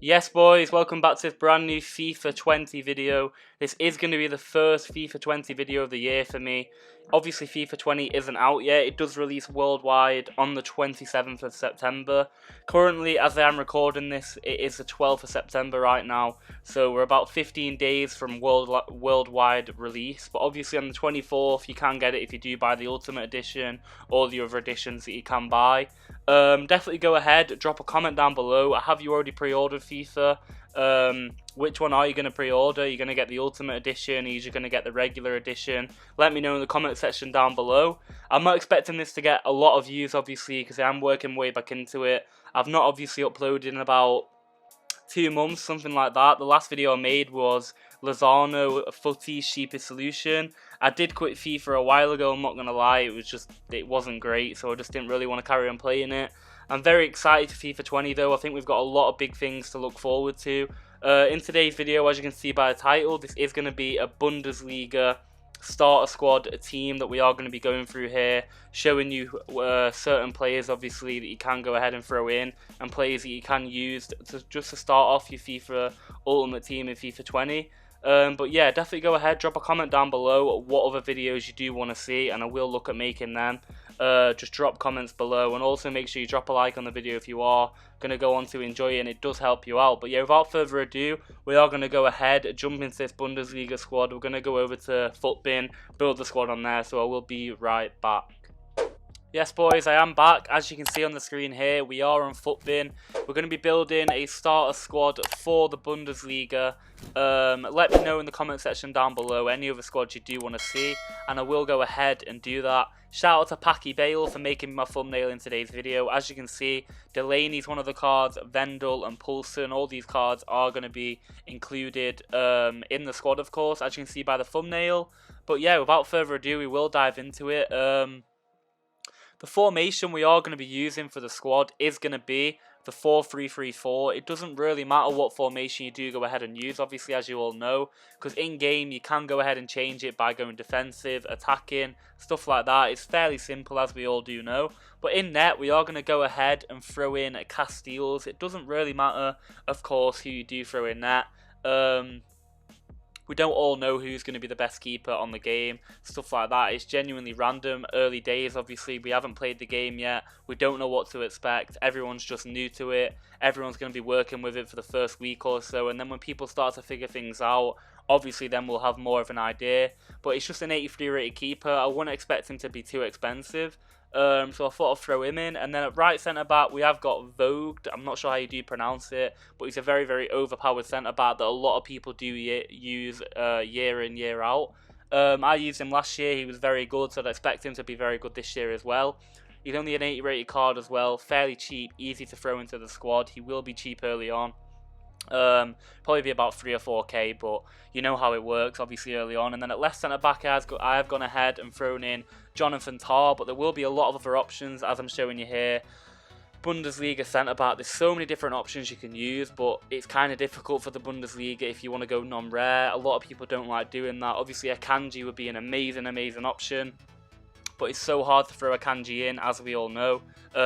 Yes boys, welcome back to this brand new FIFA 20 video. This is going to be the first FIFA 20 video of the year for me. Obviously FIFA 20 isn't out yet, it does release worldwide on the 27th of September. Currently, as I am recording this, it is the 12th of September right now, so we're about 15 days from worldwide release. But obviously on the 24th you can get it if you do buy the Ultimate Edition or the other editions that you can buy. Definitely go ahead, drop a comment down below. Have you already pre-ordered FIFA? Which one are you going to pre-order? Are you going to get the Ultimate Edition? Are you just going to get the regular edition? Let me know in the comment section down below. I'm not expecting this to get a lot of views, obviously, because I am working way back into it. I've not obviously uploaded in about 2 months, something like that. The last video I made was Lozano Footy's cheapest solution. I did quit FIFA a while ago, I'm not going to lie. It wasn't great, so I just didn't really want to carry on playing it. I'm very excited for FIFA 20 though. I think we've got a lot of big things to look forward to. In today's video, as you can see by the title, this is going to be a Bundesliga starter squad team that we are going to be going through here, showing you certain players obviously that you can go ahead and throw in, and players that you can use just to start off your FIFA Ultimate Team in FIFA 20. But yeah, definitely go ahead, drop a comment down below what other videos you do want to see, and I will look at making them. Just drop comments below, and also make sure you drop a like on the video if you are going to go on to enjoy it, and it does help you out. But yeah, without further ado, we are going to go ahead, jump into this Bundesliga squad. We're going to go over to FUTBin, build the squad on there, so I will be right back. Yes boys, I am back. As you can see on the screen here, we are on FUTBin. We're going to be building a starter squad for the Bundesliga. Let me know in the comment section down below any other squads you do want to see, and I will go ahead and do that. Shout out to Packy Bale for making my thumbnail in today's video. As you can see, Delaney's one of the cards, Vendel and Poulsen, all these cards are going to be included in the squad, of course, as you can see by the thumbnail. But yeah, without further ado, we will dive into it. The formation we are going to be using for the squad is going to be the 4-3-3-4. It doesn't really matter what formation you do go ahead and use, obviously, as you all know, because in game you can go ahead and change it by going defensive, attacking, stuff like that. It's fairly simple, as we all do know. But in net, we are going to go ahead and throw in Casteels. It doesn't really matter, of course, who you do throw in net. We don't all know who's going to be the best keeper on the game, stuff like that. It's genuinely random. Early days, obviously, we haven't played the game yet. We don't know what to expect. Everyone's just new to it. Everyone's going to be working with it for the first week or so, and then when people start to figure things out, obviously then we'll have more of an idea. But it's just an 83 rated keeper. I wouldn't expect him to be too expensive. So I thought I'd throw him in. And then at right centre back we have got Vogt. I'm not sure how you do pronounce it, but he's a very, very overpowered centre back that a lot of people do use year in, year out. I used him last year, he was very good, so I'd expect him to be very good this year as well. He's only an 80 rated card as well, fairly cheap, easy to throw into the squad. He will be cheap early on. Probably be about 3 or 4k, but you know how it works obviously early on. And then at left centre back I have gone ahead and thrown in Jonathan Tah, but there will be a lot of other options as I'm showing you here. Bundesliga centre back, there's so many different options you can use, but it's kind of difficult for the Bundesliga if you want to go non-rare. A lot of people don't like doing that. Obviously a Kanji would be an amazing option, but it's so hard to throw a Kanji in, as we all know,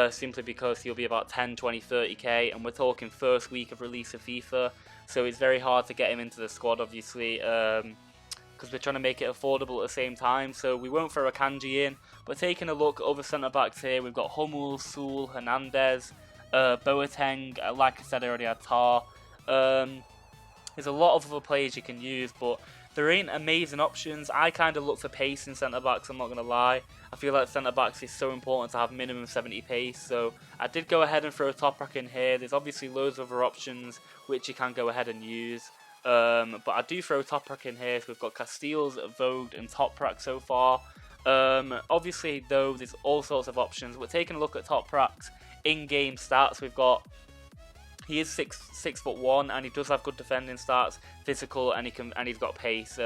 simply because he'll be about 10, 20, 30k, and we're talking first week of release of FIFA, so it's very hard to get him into the squad, obviously, because we're trying to make it affordable at the same time, so we won't throw a Kanji in. But taking a look at other centre-backs here, we've got Hummel, Sul, Hernandez, Boateng, like I said, I already had Tar. There's a lot of other players you can use, but there ain't amazing options. I kind of look for pace in centre-backs, I'm not going to lie. I feel like centre-backs is so important to have minimum 70 pace, so I did go ahead and throw a Toprak in here. There's obviously loads of other options which you can go ahead and use. But I do throw Toprak in here, so we've got Casteels, Vogt and Toprak so far. Obviously though, there's all sorts of options. We're taking a look at Toprak's in-game stats. We've got, he is 6'1", and he does have good defending stats, physical, and he's got pace.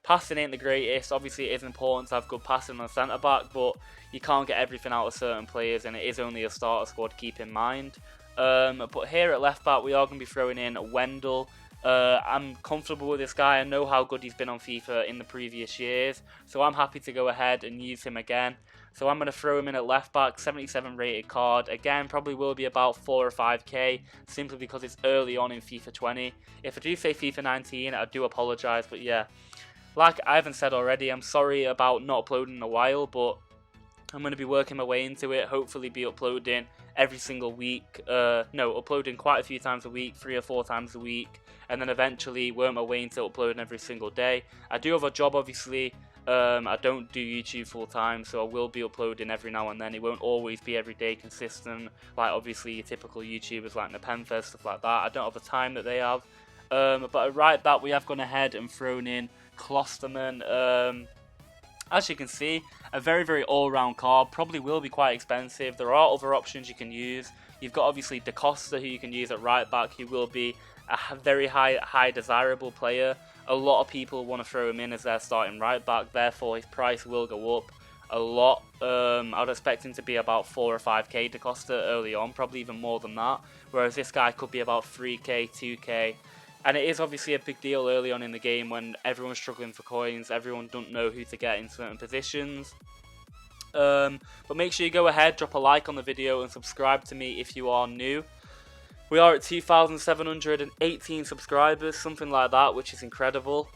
Passing ain't the greatest. Obviously it is important to have good passing on centre back, but you can't get everything out of certain players, and it is only a starter squad, keep in mind. But here at left back we are going to be throwing in Wendell. I'm comfortable with this guy. I know how good he's been on FIFA in the previous years, so I'm happy to go ahead and use him again. So I'm going to throw him in at left back, 77 rated card. Again, probably will be about 4 or 5k, simply because it's early on in FIFA 20. If I do say FIFA 19, I do apologise, but yeah. Like I haven't said already, I'm sorry about not uploading in a while, but I'm going to be working my way into it, hopefully be uploading every single week, uploading quite a few times a week, 3 or 4 times a week, and then eventually work my way into uploading every single day. I do have a job, obviously. I don't do YouTube full time, so I will be uploading every now and then. It won't always be every day consistent, like obviously your typical YouTubers like Nepenfest, stuff like that. I don't have the time that they have. But at right back, we have gone ahead and thrown in Klosterman. As you can see, a very, very all-round card. Probably will be quite expensive. There are other options you can use. You've got obviously Da Costa, who you can use at right back, who will be a very high desirable player. A lot of people want to throw him in as their starting right back, therefore his price will go up a lot. I'd expect him to be about 4 or 5k Da Costa early on, probably even more than that. Whereas this guy could be about 3k, 2k. And it is obviously a big deal early on in the game when everyone's struggling for coins, everyone don't know who to get in certain positions. But make sure you go ahead, drop a like on the video and subscribe to me if you are new. We are at 2,718 subscribers, something like that, which is incredible.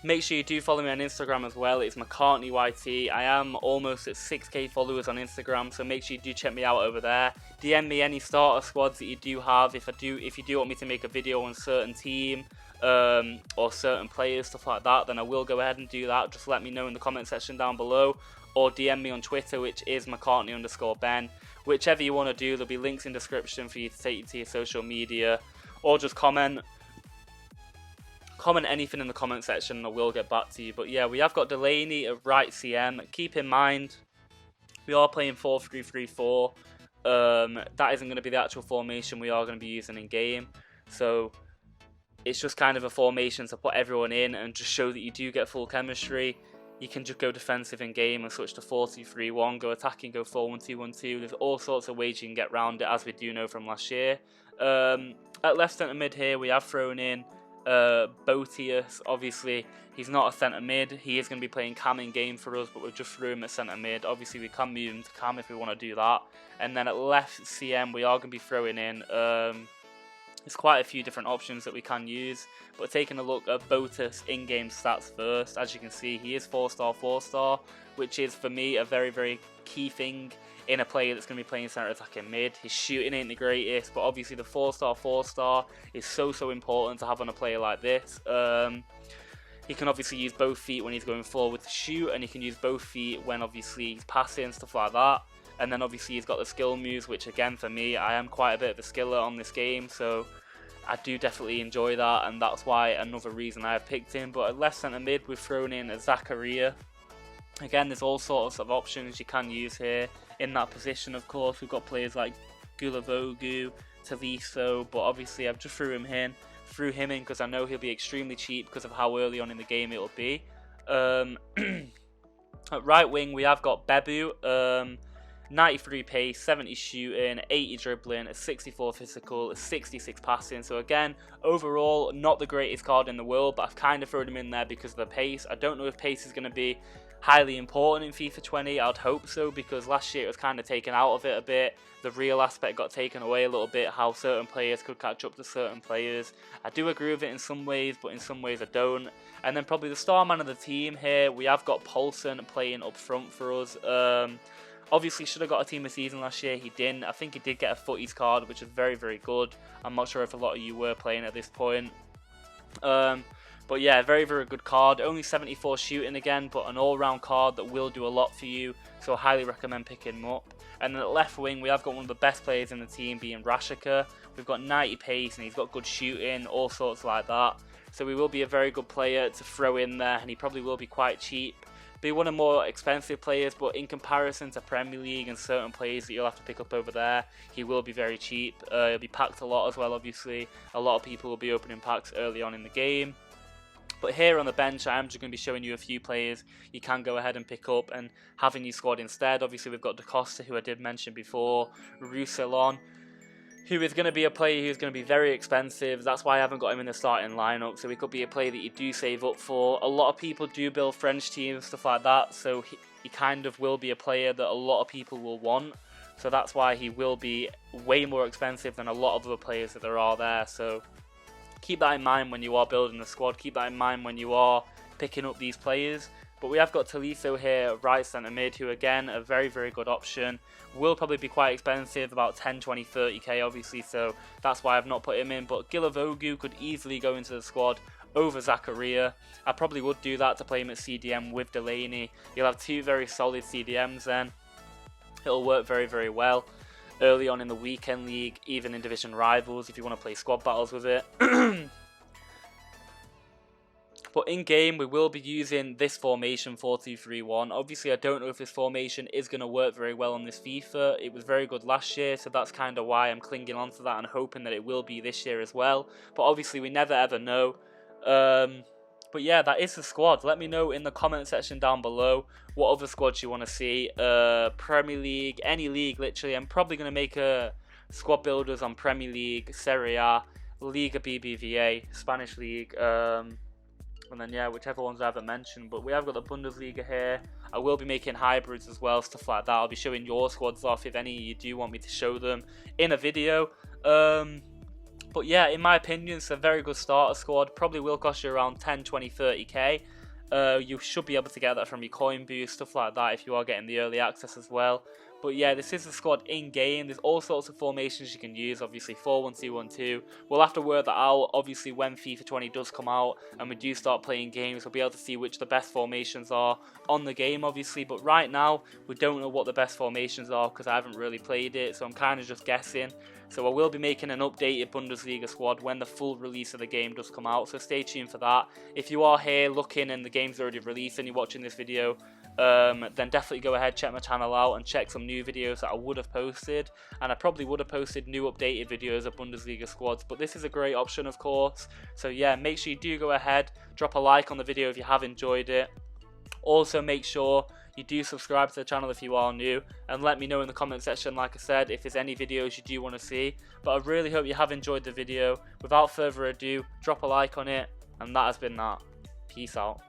Make sure you do follow me on Instagram as well. It's Macartneyben. I am almost at 6k followers on Instagram, so make sure you do check me out over there. DM me any starter squads that you do have. If you do want me to make a video on a certain team or certain players, stuff like that, then I will go ahead and do that. Just let me know in the comment section down below, or DM me on Twitter, which is Macartney_Ben. Whichever you want to do, there'll be links in the description for you to take you to your social media, or just comment anything in the comment section and I will get back to you. But yeah, we have got Delaney at right CM. Keep in mind, we are playing 4-3-3-4. That isn't going to be the actual formation we are going to be using in game. So it's just kind of a formation to put everyone in and just show that you do get full chemistry. You can just go defensive in game and switch to 4-2-3-1, go attacking, go 4-1-2-1-2. There's all sorts of ways you can get around it, as we do know from last year. At left centre mid here, we have thrown in Botius. Obviously, he's not a centre mid. He is going to be playing cam in game for us, but we've just threw him at centre mid. Obviously, we can move him to cam if we want to do that. And then at left CM, we are going to be throwing in. There's quite a few different options that we can use, but taking a look at Botius in-game stats first, as you can see, he is 4-star, 4-star, which is for me a very, very key thing in a player that's going to be playing centre attacking mid. His shooting ain't the greatest, but obviously the 4-star, 4-star is so important to have on a player like this. He can obviously use both feet when he's going forward to shoot, and he can use both feet when obviously he's passing, stuff like that. And then obviously he's got the skill moves, which again for me, I am quite a bit of a skiller on this game, so I do definitely enjoy that, and that's why another reason I have picked him. But at left centre mid, we've thrown in a Zakaria. Again, there's all sorts of options you can use here in that position. Of course, we've got players like Gulavogu, Taliso, but obviously I've just threw him in because I know he'll be extremely cheap because of how early on in the game it'll be. At right wing, we have got Bebu. 93 pace, 70 shooting, 80 dribbling, a 64 physical, a 66 passing. So again, overall, not the greatest card in the world, but I've kind of thrown him in there because of the pace. I don't know if pace is going to be highly important in FIFA 20. I'd hope so, because last year it was kind of taken out of it a bit. The real aspect got taken away a little bit, how certain players could catch up to certain players. I do agree with it in some ways, but in some ways I don't. And then probably the star man of the team here, we have got Paulson playing up front for us. Obviously, should have got a team of season last year. He didn't. I think he did get a footies card, which is very, very good. I'm not sure if a lot of you were playing at this point. But yeah, very, very good card. Only 74 shooting again, but an all-round card that will do a lot for you. So I highly recommend picking him up. And then at left wing, we have got one of the best players in the team, being Rashika. We've got 90 pace, and he's got good shooting, all sorts like that. So he will be a very good player to throw in there, and he probably will be quite cheap. Be one of the more expensive players, but in comparison to Premier League and certain players that you'll have to pick up over there, he will be very cheap. He'll be packed a lot as well, obviously. A lot of people will be opening packs early on in the game. But here on the bench, I am just going to be showing you a few players you can go ahead and pick up and have in your squad instead. Obviously, we've got Da Costa, who I did mention before, Roussillon, who is going to be a player who's going to be very expensive. That's why I haven't got him in the starting lineup. So he could be a player that you do save up for. A lot of people do build French teams, stuff like that. So he kind of will be a player that a lot of people will want. So that's why he will be way more expensive than a lot of other players that there are there. So keep that in mind when you are building a squad. Keep that in mind when you are picking up these players. But we have got Tolisso here, right centre mid, who again, a very, very good option. Will probably be quite expensive, about 10, 20, 30k obviously, so that's why I've not put him in. But Gilavogu could easily go into the squad over Zakaria. I probably would do that to play him at CDM with Delaney. You'll have two very solid CDMs then. It'll work very, very well early on in the weekend league, even in division rivals if you want to play squad battles with it. But in game, we will be using this formation 4-2-3-1. Obviously, I don't know if this formation is going to work very well on this FIFA. It was very good last year, so that's kind of why I'm clinging on to that and hoping that it will be this year as well. But obviously, we never ever know. But yeah, that is the squad. Let me know in the comment section down below what other squads you want to see. Premier League, any league, literally. I'm probably going to make a squad builders on Premier League, Serie A, Liga BBVA, Spanish League, and then yeah, whichever ones I haven't mentioned. But we have got the Bundesliga here. I will be making hybrids as well, stuff like that. I'll be showing your squads off if any of you do want me to show them in a video. But yeah, in my opinion, it's a very good starter squad. Probably will cost you around 10, 20, 30k. You should be able to get that from your coin boost, stuff like that, if you are getting the early access as well. But yeah, this is the squad in-game. There's all sorts of formations you can use, obviously 4-1-2-1-2. We'll have to work that out, obviously, when FIFA 20 does come out and we do start playing games. We'll be able to see which the best formations are on the game, obviously. But right now, we don't know what the best formations are because I haven't really played it, so I'm kind of just guessing. So I will be making an updated Bundesliga squad when the full release of the game does come out, so stay tuned for that. If you are here looking and the game's already released and you're watching this video, then definitely go ahead, check my channel out and check some new videos that I would have posted. And I probably would have posted new updated videos of Bundesliga squads, but this is a great option, of course. So yeah, make sure you do go ahead, drop a like on the video if you have enjoyed it. Also make sure you do subscribe to the channel if you are new, and let me know in the comment section, like I said, if there's any videos you do want to see. But I really hope you have enjoyed the video. Without further ado, drop a like on it, and that has been that. Peace out.